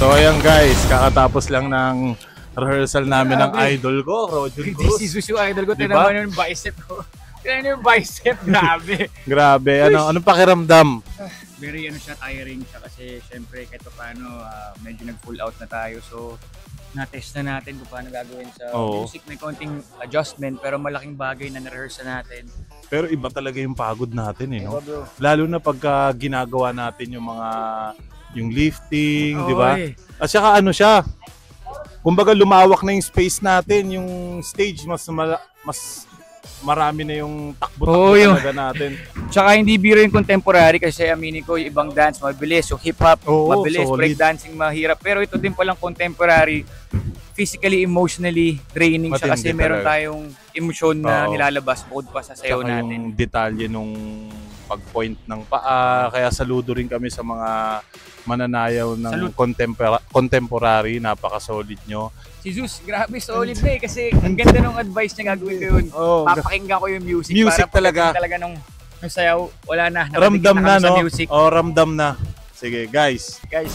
So ayan guys, kakatapos lang ng rehearsal namin ng idol ko, Roger Cruz. Si Susu idol ko, diba? tinaman yung bicep ko. Tinaman yung bicep, grabe. Grabe, anong pakiramdam? Very siya, tiring siya kasi syempre kahit paano medyo nag-full out na tayo. So na-test na natin kung paano gagawin sa music. May konting adjustment pero malaking bagay na na-rehearse natin. Pero iba talaga yung pagod natin no? Lalo na pagka ginagawa natin yung lifting, di ba? At saka siya, kumbaga lumawak na yung space natin, yung stage mas marami na yung takbo-takbo talaga natin. Tsaka hindi biro yung contemporary kasi aminin ko yung ibang dance mabilis, yung hip-hop mabilis, breakdancing mahirap. Pero ito din palang contemporary, physically, emotionally draining siya kasi meron tayong emosyon na nilalabas bukod pa sa sayaw natin. Yung detalye nung pag-point ng paa, kaya saludo rin kami sa mga mananayaw ng contemporary, napaka-solid nyo. Si Zeus, grabe solid na kasi ang ganda ng advice niya, gagawin ko yun. Papakinggan ko yung music para talaga nung sayaw, wala na. Ramdam na, no? Ramdam na. Sige, guys. Guys.